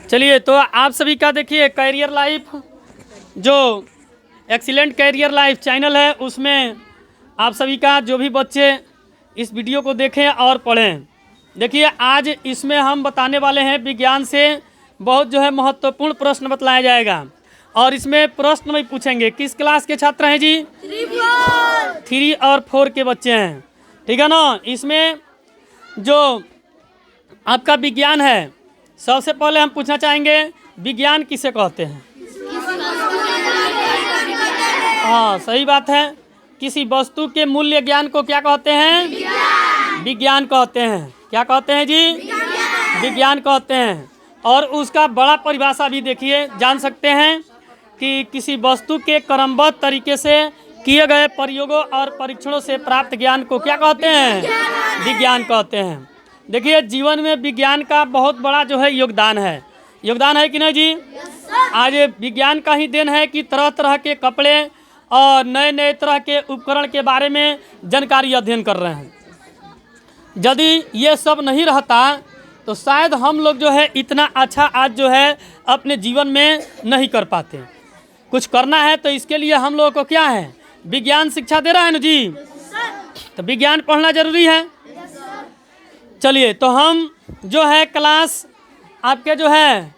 चलिए, तो आप सभी का देखिए कैरियर लाइफ, जो एक्सीलेंट कैरियर लाइफ चैनल है, उसमें आप सभी का जो भी बच्चे इस वीडियो को देखें और पढ़ें। देखिए, आज इसमें हम बताने वाले हैं विज्ञान से बहुत जो है महत्वपूर्ण प्रश्न बतलाया जाएगा और इसमें प्रश्न भी पूछेंगे। किस क्लास के छात्र हैं जी? 3 और 4 के बच्चे हैं, ठीक है ना। इसमें जो आपका विज्ञान है, सबसे पहले हम पूछना चाहेंगे विज्ञान किसे कहते हैं? हाँ, सही बात है। किसी वस्तु के मूल्य ज्ञान को क्या कहते हैं? विज्ञान कहते हैं। क्या कहते हैं जी? विज्ञान कहते हैं। और उसका बड़ा परिभाषा भी देखिए, जान सकते हैं कि किसी वस्तु के क्रमबद्ध तरीके से किए गए प्रयोगों और परीक्षणों से प्राप्त ज्ञान को क्या कहते हैं? विज्ञान कहते हैं। देखिए, जीवन में विज्ञान का बहुत बड़ा जो है योगदान है। योगदान है कि नहीं जी? आज विज्ञान का ही देन है कि तरह तरह के कपड़े और नए नए तरह के उपकरण के बारे में जानकारी अध्ययन कर रहे हैं। यदि ये सब नहीं रहता तो शायद हम लोग जो है इतना अच्छा आज जो है अपने जीवन में नहीं कर पाते। कुछ करना है तो इसके लिए हम लोगों को क्या है? विज्ञान शिक्षा दे रहा है ना जी। तो विज्ञान पढ़ना जरूरी है। चलिए, तो हम जो है क्लास आपके जो है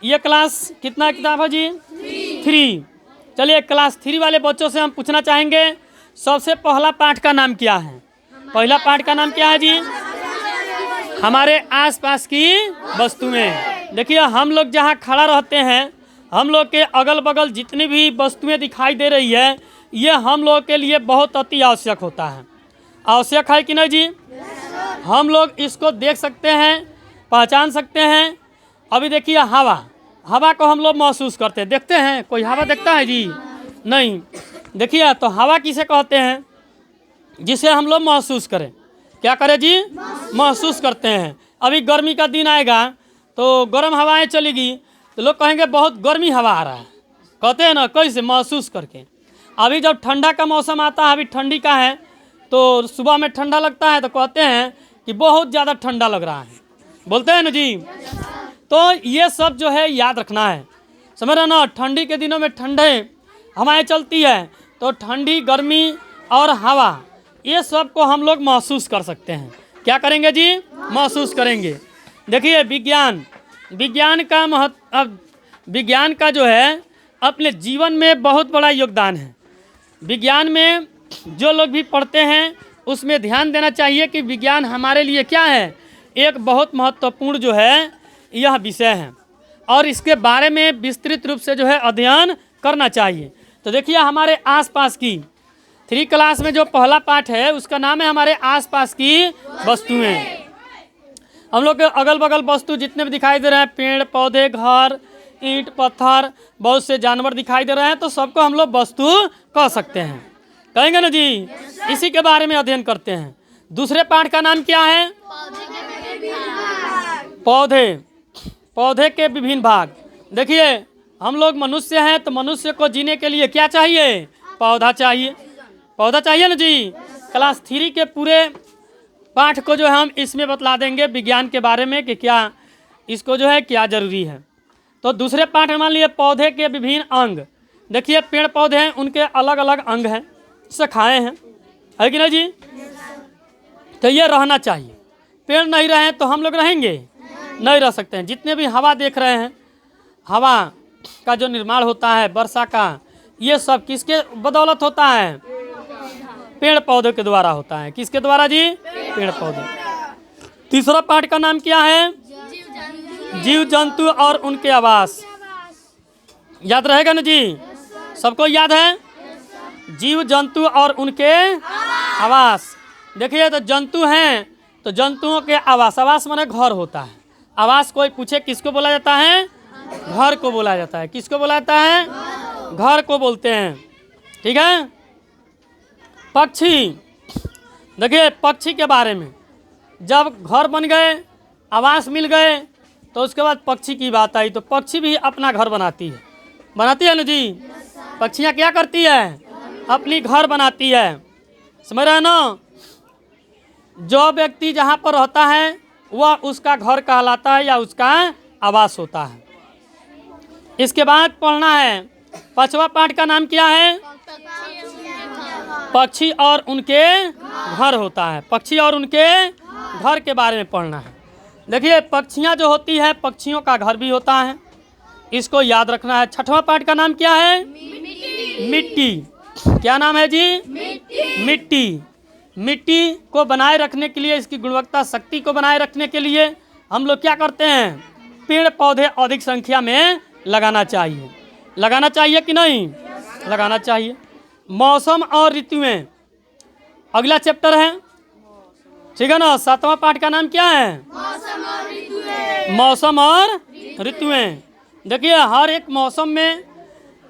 ये क्लास कितना किताब है जी? 3। चलिए, क्लास 3 वाले बच्चों से हम पूछना चाहेंगे सबसे पहला पाठ का नाम क्या है? पहला पाठ का नाम क्या है जी? हमारे आसपास की वस्तुएं। देखिए, हम लोग जहाँ खड़ा रहते हैं, हम लोग के अगल बगल जितनी भी वस्तुएं दिखाई दे रही है, ये हम लोग के लिए बहुत अति आवश्यक होता है। आवश्यक है कि नहीं जी? हम लोग इसको देख सकते हैं, पहचान सकते हैं। अभी देखिए, हवा को हम लोग महसूस करते हैं। देखते हैं? कोई हवा देखता है जी? नहीं। देखिए, तो हवा किसे कहते हैं? जिसे हम लोग महसूस करें। क्या करें जी? महसूस करते हैं। अभी गर्मी का दिन आएगा तो गर्म हवाएं चलेगी तो लोग कहेंगे बहुत गर्मी हवा आ रहा है। कहते हैं ना, कैसे? महसूस करके। अभी जब ठंडा का मौसम आता है, अभी ठंडी का है, तो सुबह में ठंडा लगता है तो कहते हैं कि बहुत ज़्यादा ठंडा लग रहा है। बोलते हैं ना जी। तो ये सब जो है याद रखना है, समझ रहे ना। ठंडी के दिनों में ठंडे हवाएं चलती है तो ठंडी, गर्मी और हवा, ये सब को हम लोग महसूस कर सकते हैं। क्या करेंगे जी? महसूस करेंगे। देखिए, विज्ञान का जो है अपने जीवन में बहुत बड़ा योगदान है। विज्ञान में जो लोग भी पढ़ते हैं उसमें ध्यान देना चाहिए कि विज्ञान हमारे लिए क्या है? एक बहुत महत्वपूर्ण जो है यह विषय है और इसके बारे में विस्तृत रूप से जो है अध्ययन करना चाहिए। तो देखिए, हमारे आसपास की 3 क्लास में जो पहला पाठ है उसका नाम है हमारे आसपास की वस्तुएं। हम लोग के अगल बगल वस्तु जितने भी दिखाई दे रहे हैं, पेड़ पौधे, घर, ईंट पत्थर, बहुत से जानवर दिखाई दे रहे हैं, तो सबको हम लोग वस्तु कह सकते हैं। कहेंगे ना जी? इसी के बारे में अध्ययन करते हैं। दूसरे पाठ का नाम क्या है? पौधे के विभिन्न भाग। देखिए, हम लोग मनुष्य हैं तो मनुष्य को जीने के लिए क्या चाहिए? पौधा चाहिए। पौधा चाहिए ना जी। क्लास 3 के पूरे पाठ को जो है हम इसमें बतला देंगे विज्ञान के बारे में कि क्या इसको जो है क्या जरूरी है। तो दूसरे पाठ में मान लीजिए पौधे के विभिन्न अंग। देखिए, पेड़ पौधे हैं, उनके अलग अलग अंग हैं, शाखाएं हैं, है कि नहीं जी? तो ये रहना चाहिए। पेड़ नहीं रहे तो हम लोग रहेंगे? नहीं रह सकते हैं। जितने भी हवा देख रहे हैं, हवा का जो निर्माण होता है, वर्षा का, ये सब किसके बदौलत होता है? पेड़ पौधे के द्वारा होता है। किसके द्वारा जी? पेड़ पौधे। तीसरा पाठ का नाम क्या है? जीव जंतु और उनके आवास। याद रहेगा ना जी? सबको याद है? जीव जंतु और उनके आवास। देखिए, तो जंतु हैं तो जंतुओं के आवास। आवास माने घर होता है। आवास कोई पूछे किसको बोला जाता है? घर को बोला जाता है। किसको बोला जाता है? घर को बोलते हैं, ठीक है। पक्षी। देखिए, पक्षी के बारे में, जब घर बन गए, आवास मिल गए, तो उसके बाद पक्षी की बात आई तो पक्षी भी अपना घर बनाती है ना जी। पक्षियाँ क्या करती है? अपनी घर बनाती है। समझ रहे हैं ना। जो व्यक्ति जहाँ पर रहता है वह उसका घर कहलाता है या उसका आवास होता है। इसके बाद पढ़ना है 5वां पाठ का नाम क्या है? पक्षी और उनके घर होता है। पक्षी और उनके घर के बारे में पढ़ना है। देखिए पक्षियाँ जो होती है, पक्षियों का घर भी होता है, इसको याद रखना है। 6वां पाठ का नाम क्या है? मिट्टी। क्या नाम है जी? मिट्टी। मिट्टी को बनाए रखने के लिए, इसकी गुणवत्ता शक्ति को बनाए रखने के लिए हम लोग क्या करते हैं? पेड़ पौधे अधिक संख्या में लगाना चाहिए। लगाना चाहिए कि नहीं? लगाना चाहिए। मौसम और ऋतुएं अगला चैप्टर है, ठीक है ना। 7वां पाठ का नाम क्या है? मौसम और ऋतुएं। देखिए हर एक मौसम में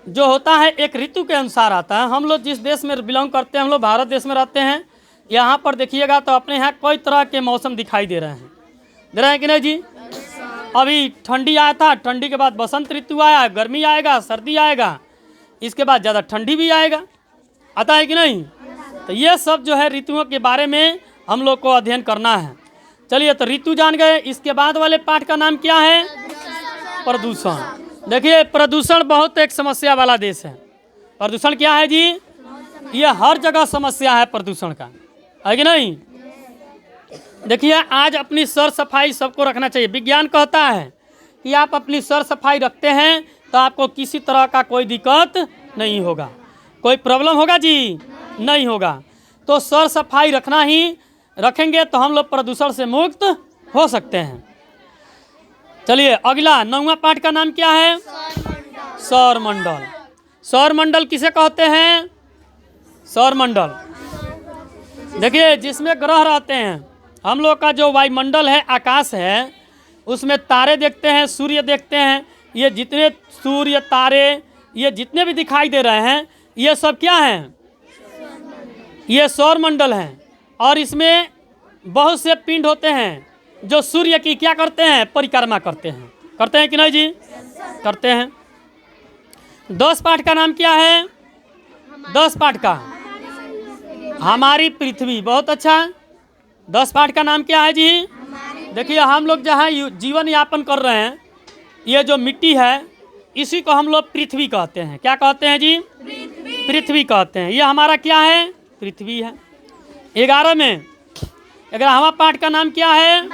जो होता है एक ऋतु के अनुसार आता है। हम लोग जिस देश में बिलोंग करते हैं, हम लोग भारत देश में रहते हैं, यहाँ पर देखिएगा तो अपने यहाँ कई तरह के मौसम दिखाई दे रहे हैं कि नहीं जी? अभी ठंडी आया था, ठंडी के बाद बसंत ऋतु आया, गर्मी आएगा, सर्दी आएगा, इसके बाद ज़्यादा ठंडी भी आएगा, आता है कि नहीं? तो ये सब जो है ऋतुओं के बारे में हम लोग को अध्ययन करना है। चलिए तो ऋतु जान गए। इसके बाद वाले पाठ का नाम क्या है? प्रदूषण। देखिए प्रदूषण बहुत एक समस्या वाला देश है। प्रदूषण क्या है जी? ये हर जगह समस्या है प्रदूषण का, है कि नहीं? देखिए आज अपनी सर सफाई सबको रखना चाहिए। विज्ञान कहता है कि आप अपनी सर सफाई रखते हैं तो आपको किसी तरह का कोई दिक्कत नहीं होगा, कोई प्रॉब्लम होगा जी? नहीं होगा। तो सर सफाई रखना ही रखेंगे तो हम लोग प्रदूषण से मुक्त हो सकते हैं। चलिए अगला 9वां पाठ का नाम क्या है? सौरमंडल। सौरमंडल किसे कहते हैं? सौरमंडल देखिए जिसमें ग्रह रहते हैं। हम लोग का जो वायुमंडल है, आकाश है, उसमें तारे देखते हैं, सूर्य देखते हैं। ये जितने सूर्य, तारे, ये जितने भी दिखाई दे रहे हैं, ये सब क्या हैं? ये सौरमंडल हैं। और इसमें बहुत से पिंड होते हैं जो सूर्य की क्या करते हैं? परिक्रमा करते हैं। करते हैं कि नहीं जी? करते हैं। 10 पाठ का नाम क्या है? 10 पाठ का हमारी पृथ्वी। बहुत अच्छा। 10 पाठ का नाम क्या है जी? देखिए हम लोग जहाँ जीवन यापन कर रहे हैं, ये जो मिट्टी है इसी को हम लोग पृथ्वी कहते हैं। क्या कहते हैं जी? पृथ्वी कहते हैं। ये हमारा क्या है? पृथ्वी है। 11 में 11वां पाठ का नाम क्या है?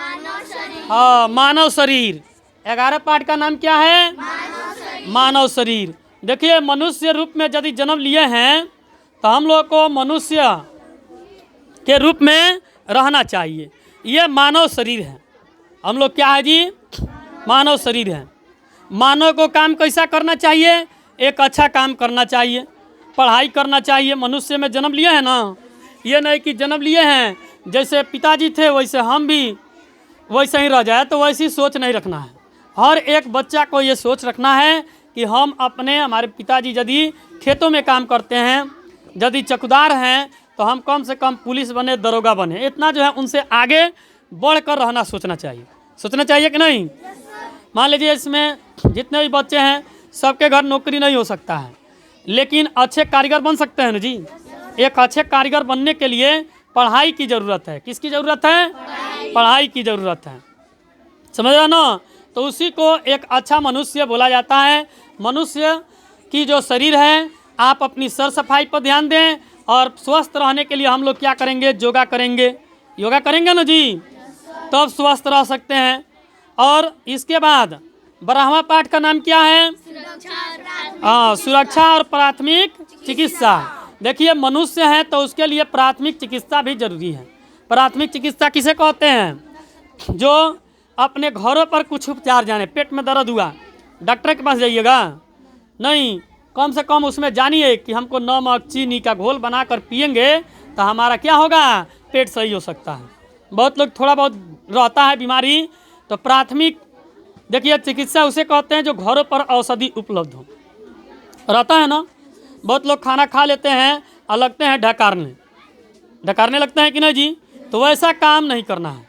हाँ, मानव शरीर। 11 पाठ का नाम क्या है? मानव शरीर। देखिए मनुष्य रूप में यदि जन्म लिए हैं तो हम लोग को मनुष्य के रूप में रहना चाहिए। ये मानव शरीर है। हम लोग क्या है जी? मानव शरीर है। मानव को काम कैसा करना चाहिए? एक अच्छा काम करना चाहिए, पढ़ाई करना चाहिए। मनुष्य में जन्म लिए हैं ना, ये नहीं कि जन्म लिए हैं जैसे पिताजी थे वैसे हम भी वैसे ही रह जाए, तो वैसी सोच नहीं रखना है। हर एक बच्चा को ये सोच रखना है कि हम अपने, हमारे पिताजी यदि खेतों में काम करते हैं, यदि चौकीदार हैं, तो हम कम से कम पुलिस बने, दरोगा बने। इतना जो है उनसे आगे बढ़कर रहना सोचना चाहिए। सोचना चाहिए कि नहीं? मान लीजिए इसमें जितने भी बच्चे हैं सबके घर नौकरी नहीं हो सकता है, लेकिन अच्छे कारीगर बन सकते हैं ना जी। एक अच्छे कारीगर बनने के लिए पढ़ाई की ज़रूरत है। किसकी ज़रूरत है? पढ़ाई की ज़रूरत है। समझ रहे ना? तो उसी को एक अच्छा मनुष्य बोला जाता है। मनुष्य की जो शरीर है, आप अपनी सर सफाई पर ध्यान दें और स्वस्थ रहने के लिए हम लोग क्या करेंगे? योगा करेंगे। योगा करेंगे ना जी, तब स्वस्थ रह सकते हैं। और इसके बाद 12वां पाठ का नाम क्या है? हाँ, सुरक्षा और प्राथमिक चिकित्सा। देखिए मनुष्य है तो उसके लिए प्राथमिक चिकित्सा भी जरूरी है। प्राथमिक चिकित्सा किसे कहते हैं? जो अपने घरों पर कुछ उपचार जाने। पेट में दर्द हुआ, डॉक्टर के पास जाइएगा नहीं, कम से कम उसमें जानिए कि हमको नमक चीनी का घोल बनाकर पिएंगे तो हमारा क्या होगा? पेट सही हो सकता है। बहुत लोग थोड़ा बहुत रहता है बीमारी, तो प्राथमिक देखिए चिकित्सा उसे कहते हैं जो घरों पर औषधि उपलब्ध हो। रहता है ना, बहुत लोग खाना खा लेते हैं और लगते हैं ढकारने लगते हैं कि नहीं जी? तो वैसा काम नहीं करना है,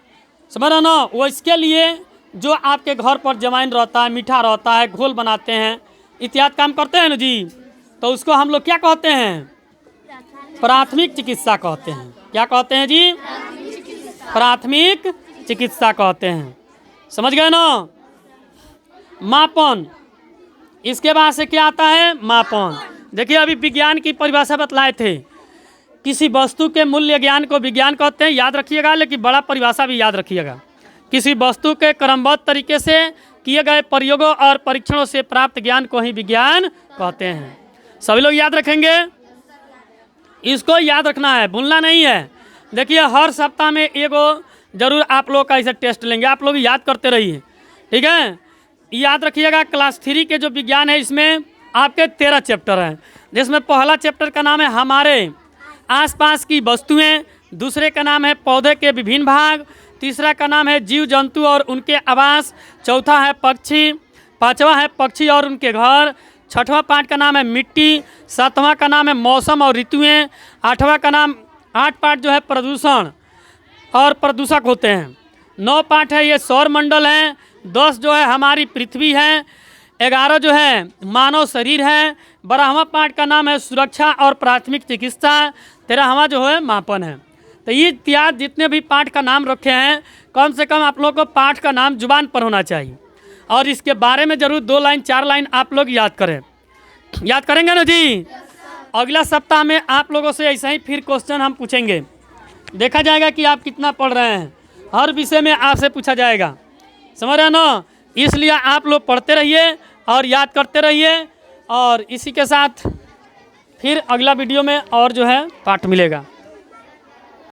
समझ रहे ना? वो इसके लिए जो आपके घर पर जमाइन रहता है, मीठा रहता है, घोल बनाते हैं, इत्यादि काम करते हैं ना जी, तो उसको हम लोग क्या कहते हैं? प्राथमिक चिकित्सा कहते हैं। क्या कहते हैं जी? प्राथमिक चिकित्सा कहते हैं। समझ गए ना? मापन, इसके बाद से क्या आता है? मापन। देखिए अभी विज्ञान की परिभाषा बतलाए थे। किसी वस्तु के मूल्य ज्ञान को विज्ञान कहते हैं, याद रखिएगा, लेकिन बड़ा परिभाषा भी याद रखिएगा। किसी वस्तु के क्रमबद्ध तरीके से किए गए प्रयोगों और परीक्षणों से प्राप्त ज्ञान को ही विज्ञान कहते हैं। सभी लोग याद रखेंगे, इसको याद रखना है, भूलना नहीं है। देखिए हर सप्ताह में एगो जरूर आप लोग का ऐसे टेस्ट लेंगे, आप लोग याद करते रहिए, ठीक है। याद रखिएगा क्लास 3 के जो विज्ञान है इसमें आपके 13 चैप्टर हैं, जिसमें पहला चैप्टर का नाम है हमारे आसपास की वस्तुएं, दूसरे का नाम है पौधे के विभिन्न भाग, तीसरा का नाम है जीव जंतु और उनके आवास, चौथा है पक्षी, पांचवा है पक्षी और उनके घर, छठवां पाठ का नाम है मिट्टी, सातवां का नाम है मौसम और ऋतुएं, आठवां का नाम 8 पाठ जो है प्रदूषण और प्रदूषक होते हैं, 9 पाठ है ये सौर मंडल है, 10 जो है हमारी पृथ्वी है, 11 जो है मानव शरीर है, 12वां पाठ का नाम है सुरक्षा और प्राथमिक चिकित्सा, 13वां जो है मापन है। तो ये इत्यादि जितने भी पाठ का नाम रखे हैं, कम से कम आप लोग को पाठ का नाम जुबान पर होना चाहिए और इसके बारे में ज़रूर 2 लाइन 4 लाइन आप लोग याद करें। याद करेंगे ना जी? अगला सप्ताह में आप लोगों से ऐसा ही फिर क्वेश्चन हम पूछेंगे, देखा जाएगा कि आप कितना पढ़ रहे हैं। हर विषय में आपसे पूछा जाएगा, समझ रहे ना? इसलिए आप लोग पढ़ते रहिए और याद करते रहिए। और इसी के साथ फिर अगला वीडियो में और जो है पाठ मिलेगा।